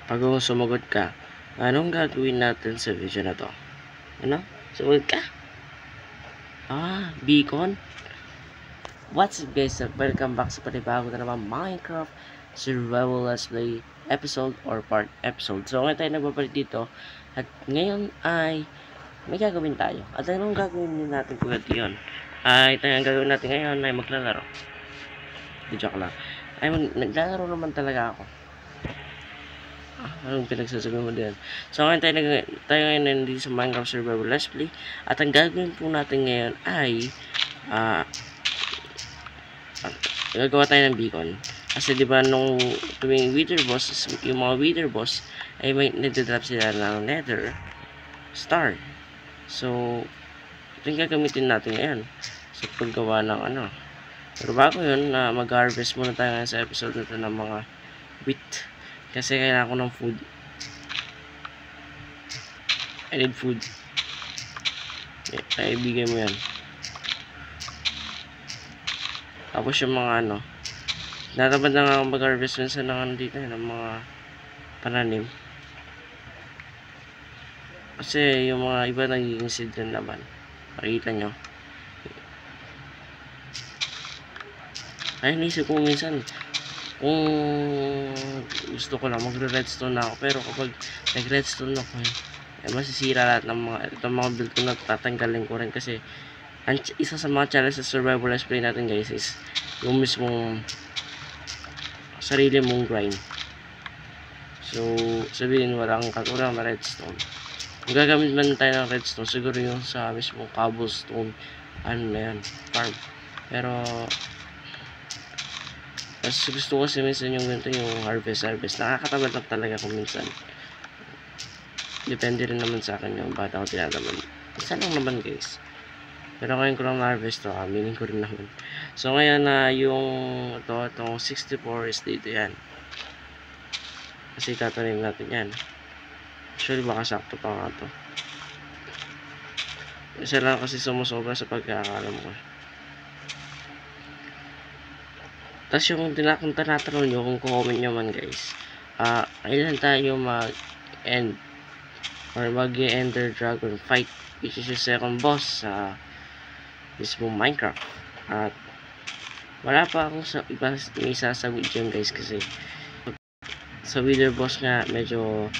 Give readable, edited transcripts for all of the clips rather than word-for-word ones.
Bago sumagot ka, anong gagawin natin sa video na to? Ano? Sumagot ka? Beacon? What's up guys? Welcome back sa panibago na naman Minecraft Survival Let's Play episode or part episode. So ngayon tayo nagbabalik dito at ngayon ay may gagawin tayo. At anong gagawin natin kung yun? Ang gagawin natin ngayon ay maglalaro. Joke lang. Naglalaro naman talaga ako. Anong pinagsasabi mo din? So ngayon tayo ngayon nandito sa Minecraft Survival Let's Play. At ang gagawin po natin ngayon ay gagawa tayo ng beacon. Kasi diba nung tuwing wither boss, yung mga wither boss ay may nagdadrop sila ng nether star. So ito yung gagamitin natin ngayon sa paggawa ng ano. Pero bago yun, mag-harvest muna tayo ngayon sa episode na ito ng mga wheat. Kasi kailangan ko ng food. I need food. Ay, ibigay mo yan. Tapos yung mga ano, natabad na nga mag-harvest sa nang dito ng mga pananim. Kasi yung mga iba nagiging seed din naman. Makikita nyo. Ay, naisip ko minsan, kung gusto ko lang magre-redstone na ako, pero kapag nag-redstone ako masisira lahat ng mga build ko na tatanggalin ko rin kasi isa sa mga challenge sa survival let's play natin guys is yung mismong sarili mong grind. So sabihin walang na redstone, kung gagamit man tayo ng redstone siguro yung sa mismong cobblestone ano na yan, farm. Pero mas gusto ko kasi minsan yung ganito, yung harvest nakakatamad lang talaga kung minsan. Depende rin naman sa akin yung bata ko tinatamad. Isa lang naman guys. Pero ngayon ko lang na-harvest to, meaning ko rin naman. So ngayon na yung itong 64 is dito yan. Kasi tatanim natin yan. Actually baka sakto pa nga to. Isa lang kasi sumusobra sa pagkakalam ko. Tapos yung tinatanong nyo, kung comment nyo man guys, kailan tayo mag-end or mag-ender dragon fight, which is yung second boss sa mismong Minecraft. At wala pa akong may sasagot dyan guys, kasi sa wither boss nga medyo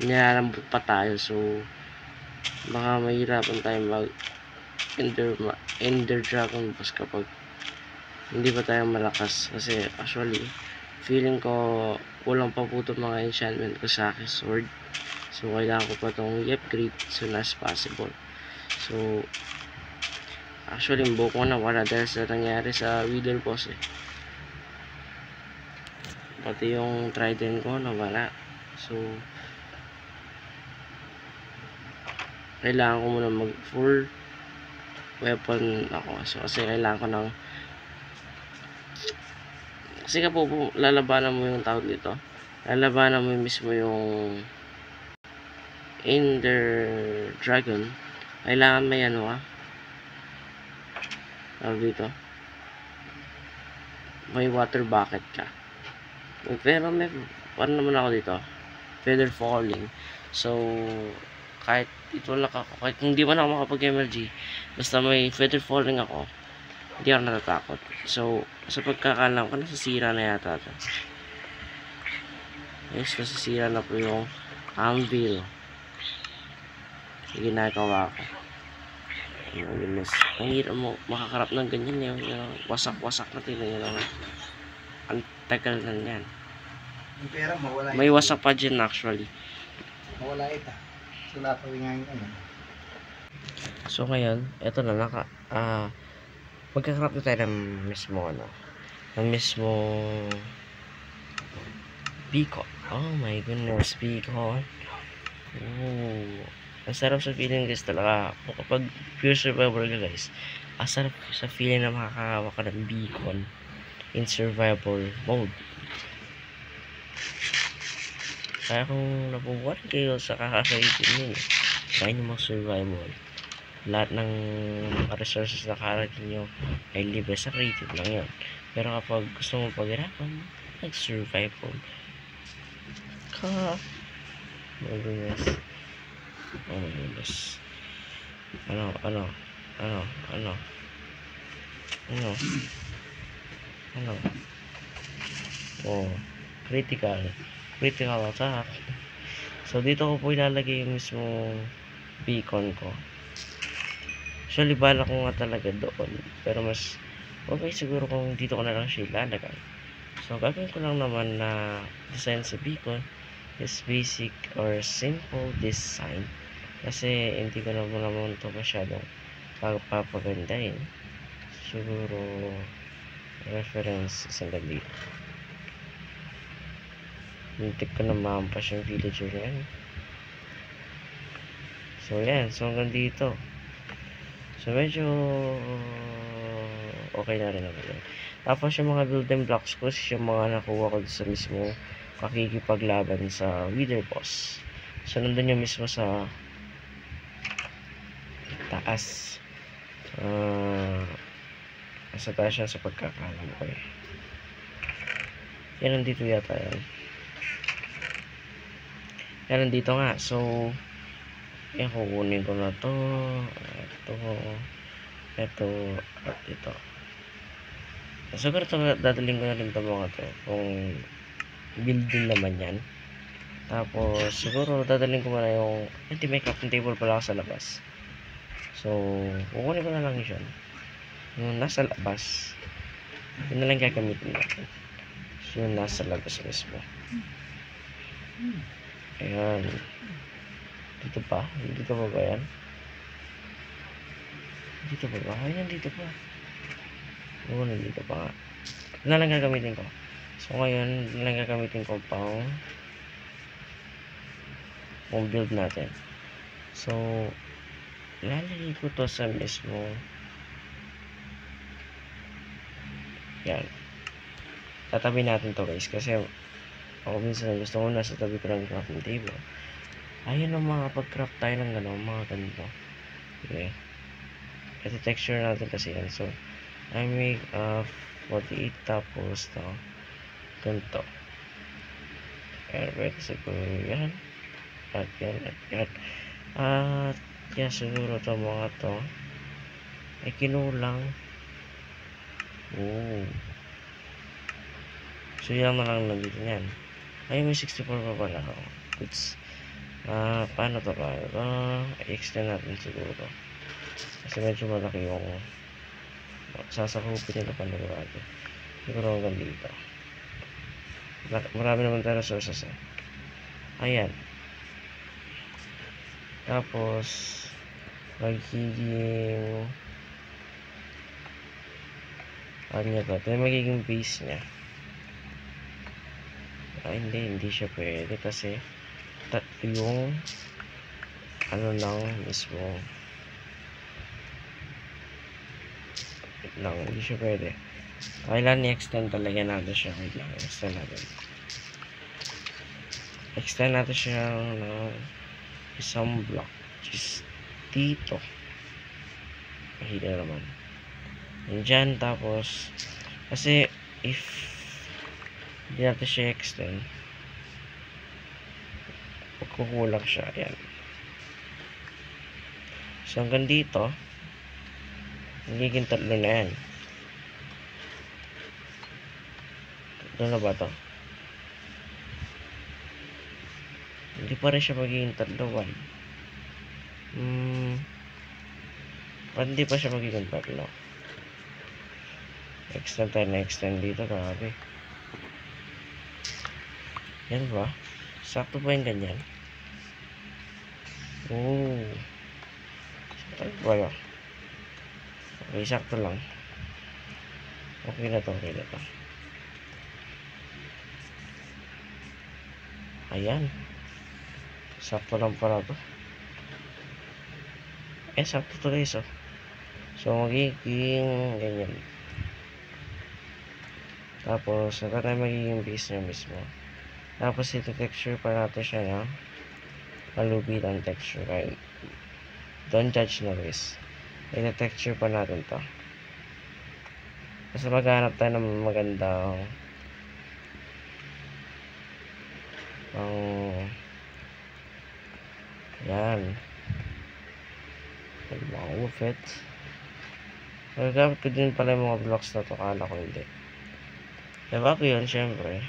nilalambot pa tayo, so baka mahirapan tayo mag ender dragon boss kapag hindi pa tayo malakas. Kasi actually feeling ko kulang pa po itong mga enchantment ko sa aking sword, so kailangan ko pa itong i-upgrade soon as possible. So actually yung buko na wala dahil sa nangyari sa wither boss pati yung trident ko nawala. So kailangan ko muna mag full weapon ako. So kasi kailangan ko ng, kasi ka po lalabanan mo yung tawag dito, lalabanan mo mismo yung ender dragon, kailangan may ano tawag dito, may water bucket ka. Pero may ano naman ako dito, feather falling. So kahit ito lang ako, kahit hindi man ako makapag-MLG, basta may feather falling ako, hindi ako natatakot. So sa pagkakalam ko nasisira na yata ito. Yes, nasisira na po yung anvil ginagawa ko. Oh goodness, ang hirap mo makakarap ng ganyan yung wasak-wasak na tingnan nyo. Ang tagal na yan. May wasak pa dyan actually. Mawala ito. Sula pa rin ngayon. So ngayon, eto na magkakarap na tayo ng mismo beacon. Oh my goodness, beacon. Ang sarap sa feeling guys talaga. Kapag pure survival ka guys, ang sarap sa feeling na makakawa ka ng beacon in survival mode. Kaya kung napubuhan kayo sa kakakaitin nyo, kaya nyo mag-survival, lahat ng resources na karating nyo ay libre sa creative lang yun. Pero kapag gusto mo paghirapan, nag-survival. Ha. Magulas. Oh, magulas. Ano? Ano? Ano? Oh, critical. Critical attack. So, dito ko po ilalagay yung mismo beacon ko. Actually, bala ko nga talaga doon. Pero mas okay siguro kung dito ko na lang siya ilalagay. So, gagawin ko lang naman na design sa beacon is basic or simple design. Kasi hindi ko naman ito masyadong papagandahin. Siguro reference sandali. Muntik ko na mahampas yung villager na yan. So, yan. So, hanggang dito. So, medyo okay na rin naman yun. Tapos, yung mga building blocks ko, yung mga nakuha ko sa mismo pakikipaglaban sa Wither Boss. So, nandun yung mismo sa taas. Sa taas yan sa pagkakalam ko eh. Yan, nandito yata yan. Yan, nandito nga. So, yan, kukunin ko na to. Ito, at ito. Siguro ito, dadaling ko na rin ito mga to. Kung building naman yan. Tapos, siguro dadaling ko muna yung, hindi, may crafting table pala ako sa labas. So, kukunin ko na lang yun. Yung nasa labas, yun na lang gagamitin natin. So, yung nasa labas mismo. Ayan. Dito pa? Dito pa ba yan? Dito pa ba? Ayan, dito pa. Oo, nandito pa nga. Yun na lang gagamitin ko. So, ngayon, yun na lang gagamitin ko pang build natin. So, lalagay ko to sa mismo. Yan. Tatabi natin to guys. Kasi, ako minsan gusto ko nasa tabi ko ng crafting table. Ayun ang mga pag-craft tayo ng gano'n, mga ganito. Okay. Ito texture natin kasi yan. So, I make 48 tapos to. Ganito. Ayan, pwede siguro yan. At yan, at yan. At yan, siguro to mga to. Ay, kinulang. Oo. So, yan na lang nandito yan. Ay, may 64 pa pala ako. Goods. Paano to ba? I-extend natin siguro. Kasi medyo malaki yung sasakupin nila panigurado. Siguro hanggang dito. Marami naman tayo resources eh. Ayan. Tapos, magiging ano niya to? Ito yung magiging base niya. Hindi siya pwede kasi tatlo yung ano lang mismo lang, hindi siya pwede. Kailan i-extend talaga natin siya. Kailangan extend natin siya ng isang block, which is dito. Mahina naman and dyan. Tapos kasi if hindi natin siya extend, magkukulang siya. Ayan. So hanggang dito magiging tatlo na yan. Tatlo na ba to? Hindi pa rin siya magiging tatlo. Hindi pa siya magiging tatlo. Extend tayo na extend dito. Grabe. Yan ba? Sakto ba yung ganyan? Oh. Sakto ba yun? Okay, sakto lang. Okay na to. Ayan. Sakto lang pala to. Sakto to guys. So, magiging ganyan. Tapos, saka tayo magiging base niya mismo. Tapos, ito texture pa natin siya na kalubitan texture. Kaya, don't judge na guys. Ito texture pa natin to. Kasi maghanap tayo ng magandang Yan. Mga ufit. Nagamit ko din pala yung mga blocks na to. Kala ko hindi. Diba ko yun, syempre.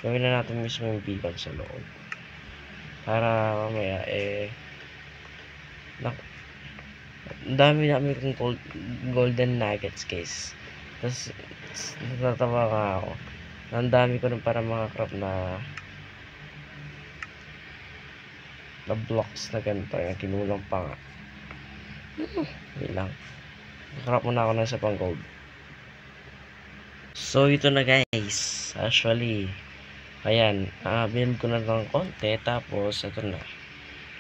Gawin na natin mismo yung beacon sa loob. Para mamaya, ang dami kong golden nuggets, guys. Tapos, natatawa ka ako. Ang dami ko rin para mga crop na blocks na ganito. Yung kinulang pa nga. Wait lang. Nakrap muna ako ng isa pang gold. So, ito na guys. Actually, ayan. Build ko na ng konti. Tapos, ito na.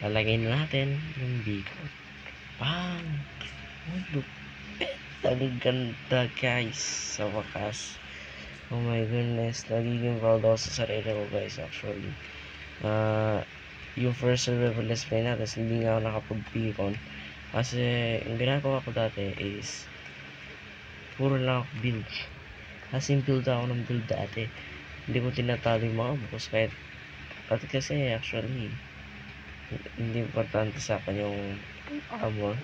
Lalagay na natin yung beacon. Bang! Oh, lupit. Ang ganda guys. Sa wakas. Oh my goodness. Nagiging proud ako sa sarili ko guys actually. Yung first survival let's play natin, hindi nga ako nakapag-beacon. Kasi, yung ginagawa ko dati is puro lang ako build. As in, build ako ng build dati. Hindi ko tinatalo yung mga boss kahit kasi actually hindi importante sa akin yung armor.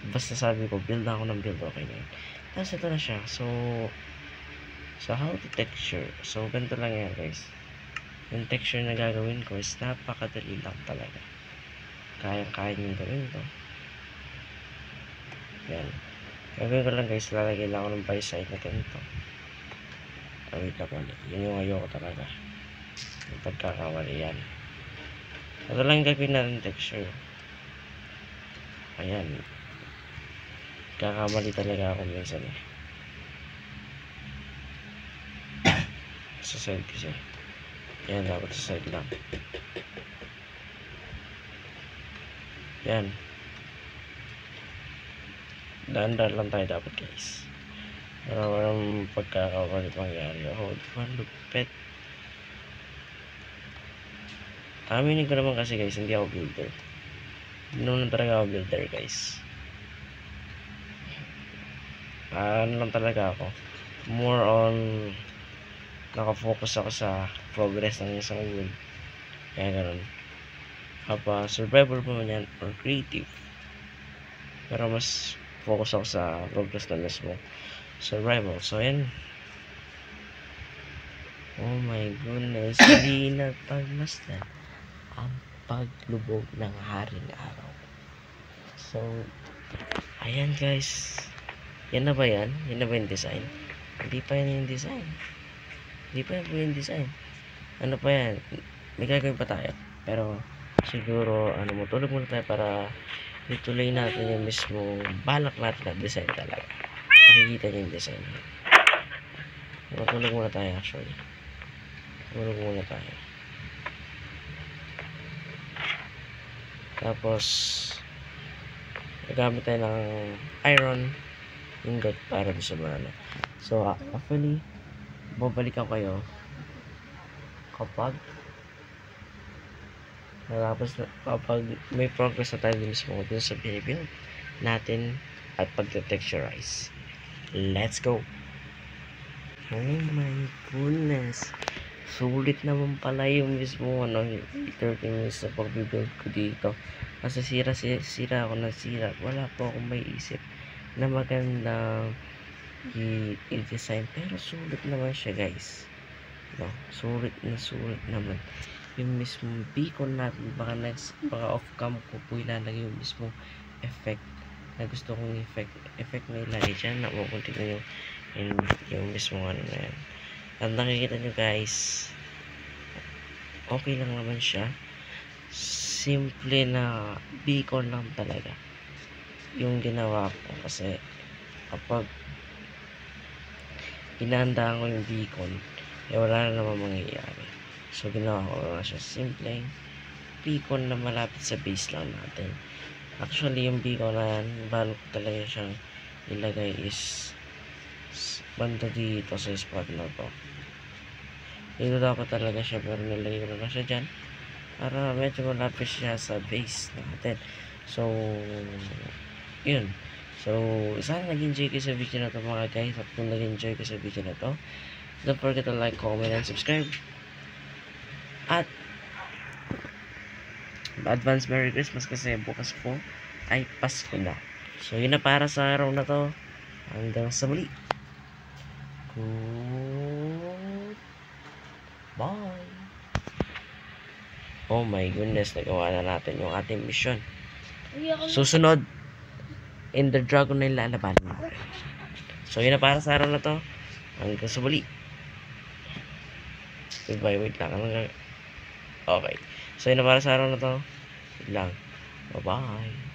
Basta sabi ko, build ako ng build, okay na yun. Tapos ito na siya. So how to texture. So, ganito lang yan guys. Yung texture na gagawin ko is napakadali lang talaga. Kaya-kaya yung gawin to. Yan. Gagawin ko lang guys, lalagay lang ako ng by side na ganito. Wait lang ulit. Yun yung ayoko talaga. Yung pagkakamali yan. Ito lang gagawin natin texture. Ayan. Kakamali talaga ako minsan eh. Sa side kasi. Yan, dapat sa side lang. Yan. Daan-daan lang tayo dapat guys. Para walang pagkakawali pangyari. Oh, lupet. Aminin ko naman kasi guys, hindi ako builder. Hindi naman talaga ako builder guys. Ano lang talaga ako. More on nakafocus ako sa progress ng isang world. Kaya ganun. Survival pa man yan or creative. Pero mas focus ako sa progress na mismo. Survival. So yan. Oh my goodness. Hindi na pagmasdan ang paglubog ng haring araw. So ayan guys. Yan na ba yan? Yan na ba yung design? Hindi pa yan yung design. Hindi pa yan po yung design. Ano pa yan? May gagawin pa tayo. Pero siguro matulog muna tayo para ituloy natin yung mismo balak natin na design talaga. Makikita niyo yung design. Matulog muna tayo actually. Matulog muna tayo. Tapos gagamit tayo ng iron ingot para sa banana. So actually babalikan kayo kapag may progress na tayo mismo dun sa binibuild natin at pagte-texturize. Let's go! Oh my goodness! Sulit naman pala yung mismo 30 minutes na pag-build ko dito. Kasi sira ako ng sira. Wala po akong may isip na magandang i-design. Pero sulit naman siya guys. No, sulit naman. Yung mismo beacon natin, baka off cam ko po ilalagay yung mismo effect na gusto kong effect na ilagay dyan na mapunti na yung mismo na yan. At nakikita nyo guys, okay lang naman siya. Simple na beacon lang talaga yung ginawa ko kasi kapag inaandaan ko yung beacon wala na naman mangyayari. So ginawa ko na siya simple beacon na malapit sa base lang natin. Actually yung beacon na yan, bago ko talaga siyang ilagay is banda dito sa spot na to. Dito dapat talaga siya pero nilagay ko na siya dyan para medyo malapit siya sa base natin. So yun. So sana nag-enjoy kayo sa video na to mga guys. At kung nag-enjoy kayo sa video na to, don't forget to like, comment, and subscribe. At advance Merry Christmas kasi bukas po ay Pasko na. So yun na para sa araw na to. Hanggang sa muli. Good bye. Oh my goodness, nagawa na natin yung ating mission. Susunod, Ender Dragon na yung lalabanan natin. So yun na para sa araw na to. Hanggang sa muli. Goodbye, wait lang. Okay. So yun na para sa araw na to. Wait lang. Bye-bye.